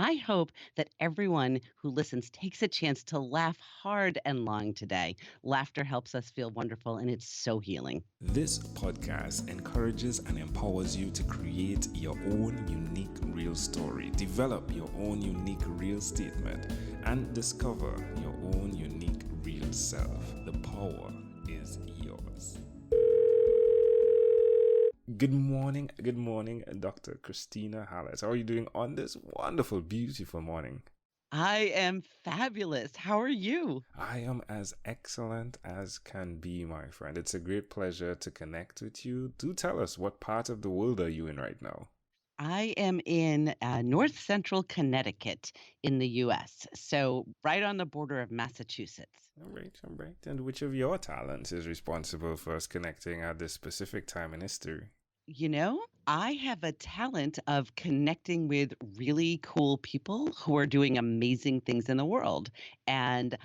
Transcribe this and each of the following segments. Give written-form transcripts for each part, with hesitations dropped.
I hope that everyone who listens takes a chance to laugh hard and long today. Laughter helps us feel wonderful, and it's so healing. This podcast encourages and empowers you to create your own unique real story, develop your own unique real statement, and discover your own unique real self. The power is yours. Good morning, Dr. Kristina Hallett. How are you doing on this wonderful, beautiful morning? I am fabulous. How are you? I am as excellent as can be, my friend. It's a great pleasure to connect with you. Do tell us, what part of the world are you in right now? I am in north central Connecticut in the U.S., so right on the border of Massachusetts. All right. And which of your talents is responsible for us connecting at this specific time in history? I have a talent of connecting with really cool people who are doing amazing things in the world. And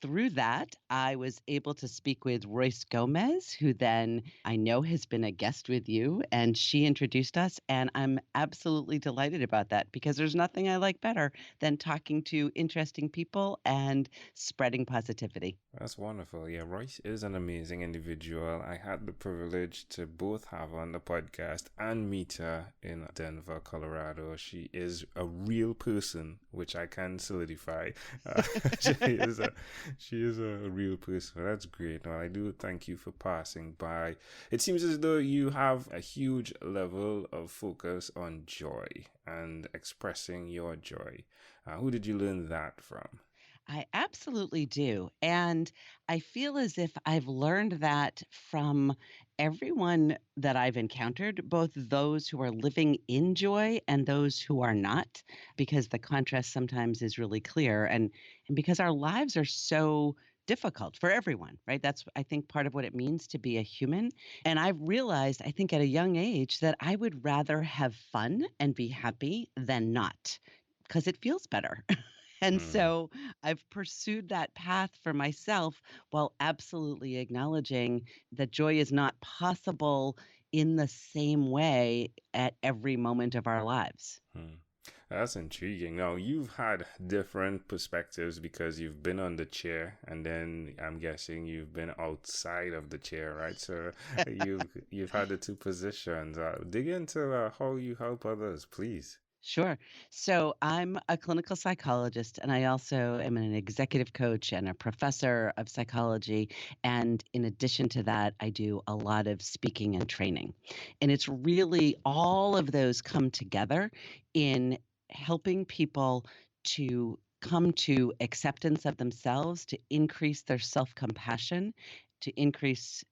through that, I was able to speak with Royce Gomez, who then I know has been a guest with you, and she introduced us. And I'm absolutely delighted about that because there's nothing I like better than talking to interesting people and spreading positivity. That's wonderful. Yeah, Royce is an amazing individual. I had the privilege to both have her on the podcast and meet her in Denver, Colorado. She is a real person, which I can solidify. She is a she is a real person. That's great. Well, I do thank you for passing by. It seems as though you have a huge level of focus on joy and expressing your joy. Who did you learn that from? I absolutely do. And I feel as if I've learned that from everyone that I've encountered, both those who are living in joy and those who are not, because the contrast sometimes is really clear. And because our lives are so difficult for everyone, right? That's, I think, part of what it means to be a human. And I've realized, I think, at a young age that I would rather have fun and be happy than not because it feels better. And Hmm. so I've pursued that path for myself while absolutely acknowledging that joy is not possible in the same way at every moment of our lives. Hmm. That's intriguing. Now, you've had different perspectives because you've been on the chair, and then I'm guessing you've been outside of the chair, right? So you've had the two positions. Dig into how you help others, please. Sure. So I'm a clinical psychologist, and I also am an executive coach and a professor of psychology. And in addition to that, I do a lot of speaking and training. And it's really all of those come together in helping people to come to acceptance of themselves, to increase their self compassion, to increase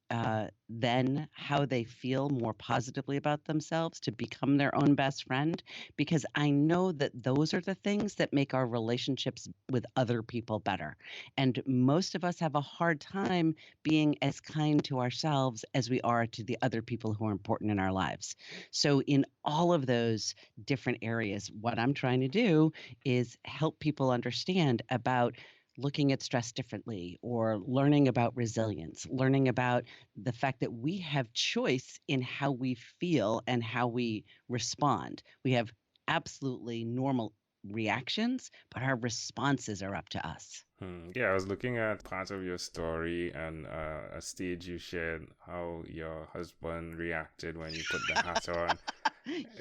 then how they feel more positively about themselves, to become their own best friend because I know that those are the things that make our relationships with other people better. And most of us have a hard time being as kind to ourselves as we are to the other people who are important in our lives. So, in all of those different areas, what I'm trying to do is help people understand about looking at stress differently or learning about resilience, learning about the fact that we have choice in how we feel and how we respond. We have absolutely normal reactions, but our responses are up to us. Yeah, I was looking at part of your story and a stage you shared how your husband reacted when you put the hat on.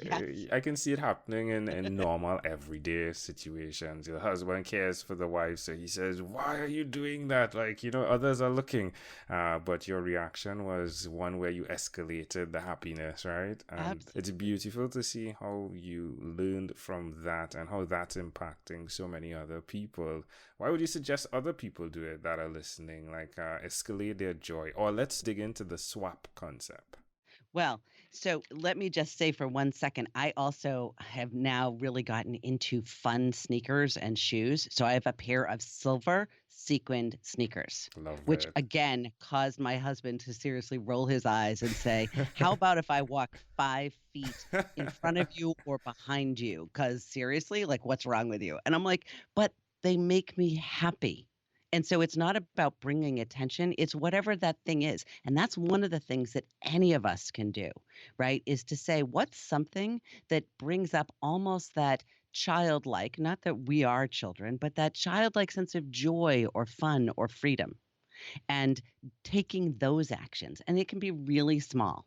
Yes. I can see it happening in normal everyday situations. Your husband cares for the wife, so he says, "Why are you doing that?" Like, others are looking. But your reaction was one where you escalated the happiness, right? And it's Absolutely. beautiful to see how you learned from that and how that's impacting so many other people. Why would you suggest other people do it that are listening? Like, escalate their joy. Or let's dig into the swap concept. Well, so let me just say for 1 second, I also have now really gotten into fun sneakers and shoes. So I have a pair of silver sequined sneakers, Love which it. again caused my husband to seriously roll his eyes and say, "How about if I walk 5 feet in front of you or behind you? Because seriously, like, what's wrong with you?" And I'm like, but they make me happy. And so it's not about bringing attention, it's whatever that thing is. And that's one of the things that any of us can do, right? Is to say, what's something that brings up almost that childlike, not that we are children, but that childlike sense of joy or fun or freedom, and taking those actions. And it can be really small.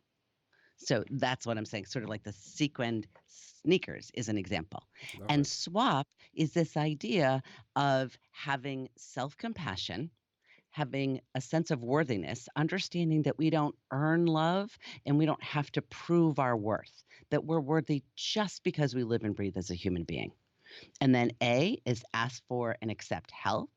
So that's what I'm saying. Sort of like the sequined sneakers is an example. Love And it. swap is this idea of having self compassion, having a sense of worthiness, understanding that we don't earn love and we don't have to prove our worth, that we're worthy just because we live and breathe as a human being. And then A is ask for and accept help,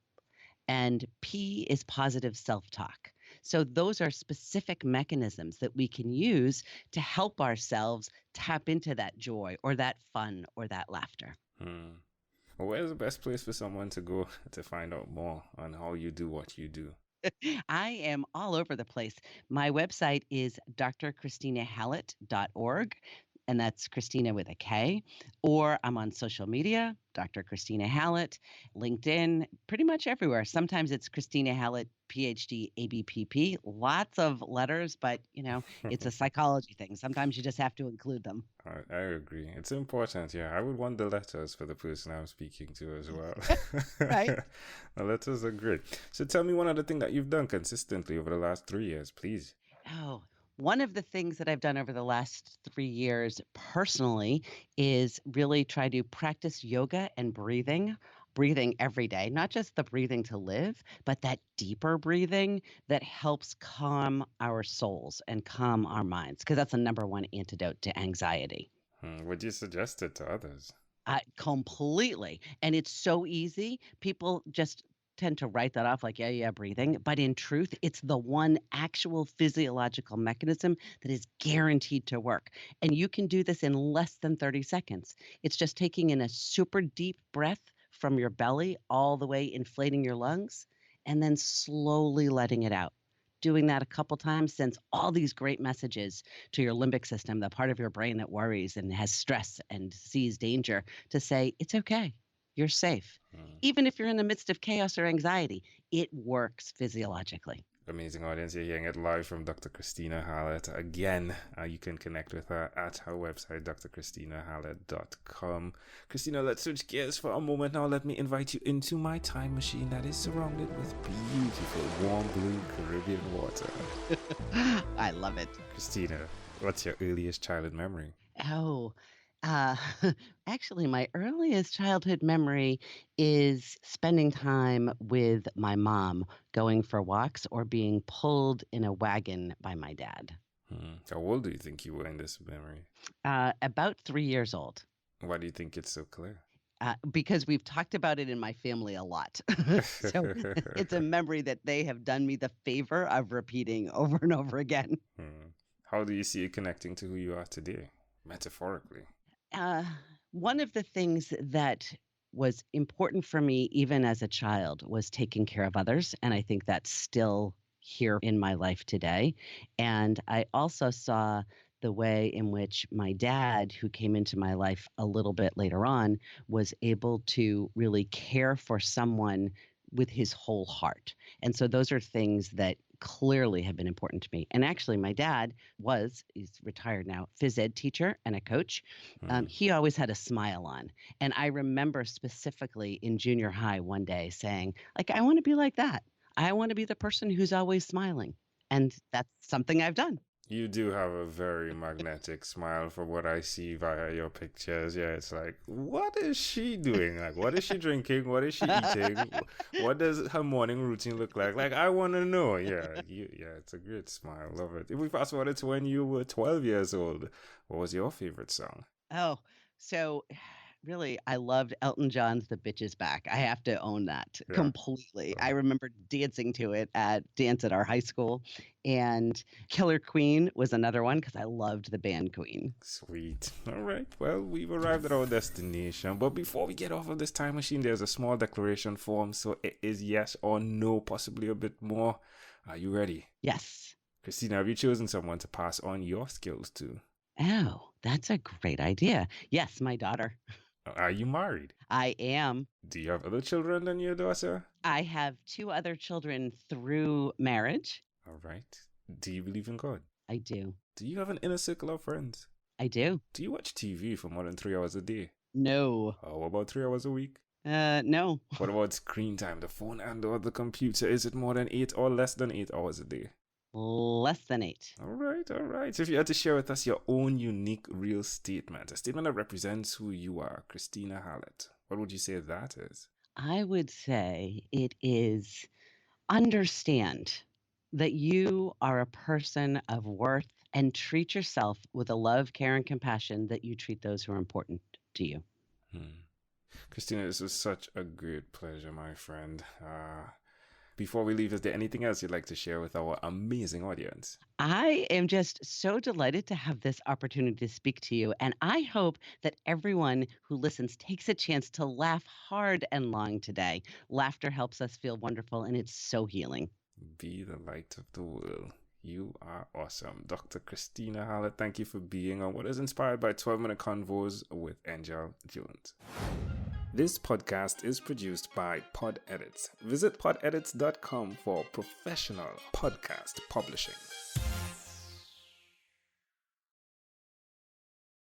and P is positive self talk. So, those are specific mechanisms that we can use to help ourselves tap into that joy or that fun or that laughter. Hmm. Well, where's the best place for someone to go to find out more on how you do what you do? I am all over the place. My website is drKristinaHallett.org, and that's Christina with a K. Or I'm on social media, Dr. Kristina Hallett, LinkedIn, pretty much everywhere. Sometimes it's Kristina Hallett, PhD, ABPP, lots of letters, but it's a psychology thing. Sometimes you just have to include them. I agree. It's important. Yeah, I would want the letters for the person I'm speaking to as well. Right. The letters are great. So tell me one other thing that you've done consistently over the last 3 years, please. Oh, one of the things that I've done over the last 3 years personally is really try to practice yoga and breathing every day, not just the breathing to live, but that deeper breathing that helps calm our souls and calm our minds, because that's the number one antidote to anxiety. Would you suggest it to others? Completely. And it's so easy. People just tend to write that off like, yeah, yeah, breathing. But in truth, it's the one actual physiological mechanism that is guaranteed to work. And you can do this in less than 30 seconds. It's just taking in a super deep breath from your belly, all the way inflating your lungs, and then slowly letting it out. Doing that a couple times sends all these great messages to your limbic system, the part of your brain that worries and has stress and sees danger, to say, it's okay. You're safe. Hmm. Even if you're in the midst of chaos or anxiety, it works physiologically. Amazing audience. You're hearing it live from Dr. Kristina Hallett. Again, you can connect with her at her website, drKristinaHallett.com. Kristina, let's switch gears for a moment now. Let me invite you into my time machine that is surrounded with beautiful, warm blue Caribbean water. I love it. Kristina, what's your earliest childhood memory? Oh, uh, actually, my earliest childhood memory is spending time with my mom, going for walks or being pulled in a wagon by my dad. How old do you think you were in this memory? About 3 years old. Why do you think it's so clear? Because we've talked about it in my family a lot. So it's a memory that they have done me the favor of repeating over and over again. How do you see it connecting to who you are today, metaphorically? Uh, One of the things that was important for me, even as a child, was taking care of others. And I think that's still here in my life today. And I also saw the way in which my dad, who came into my life a little bit later on, was able to really care for someone with his whole heart. And so those are things that clearly have been important to me. And actually, my dad he's retired now, phys ed teacher and a coach. He always had a smile on. And I remember specifically in junior high one day saying, like, I want to be like that. I want to be the person who's always smiling. And that's something I've done. You do have a very magnetic smile from what I see via your pictures. Yeah, it's like, what is she doing? Like, what is she drinking? What is she eating? What does her morning routine look like? Like, I want to know. Yeah, it's a great smile. Love it. If we fast forward to when you were 12 years old, what was your favorite song? Oh, so really, I loved Elton John's The Bitch Is Back. I have to own that Yeah. completely. I remember dancing to it at dance at our high school. And Killer Queen was another one because I loved the band Queen. Sweet. All right. Well, we've arrived at our destination. But before we get off of this time machine, there's a small declaration form. So it is yes or no, possibly a bit more. Are you ready? Yes. Kristina, have you chosen someone to pass on your skills to? Oh, that's a great idea. Yes, my daughter. Are you married? I am. Do you have other children than your daughter? I have two other children through marriage. All right. Do you believe in God? I do. Do you have an inner circle of friends? I do. Do you watch TV for more than 3 hours a day? No. What about 3 hours a week? No. What about screen time, the phone and or the computer? Is it more than 8 or less than 8 hours a day? Less than 8. All right, all right. So if you had to share with us your own unique real statement, a statement that represents who you are, Kristina Hallett, what would you say that is? I would say it is understand that you are a person of worth and treat yourself with the love, care, and compassion that you treat those who are important to you. Kristina, this was such a great pleasure, my friend. Before we leave, is there anything else you'd like to share with our amazing audience? I am just so delighted to have this opportunity to speak to you. And I hope that everyone who listens takes a chance to laugh hard and long today. Laughter helps us feel wonderful, and it's so healing. Be the light of the world. You are awesome. Dr. Kristina Hallett, thank you for being on what is inspired by 12-Minute Convos with Angel Jones. This podcast is produced by Pod Edits. Visit podedits.com for professional podcast publishing.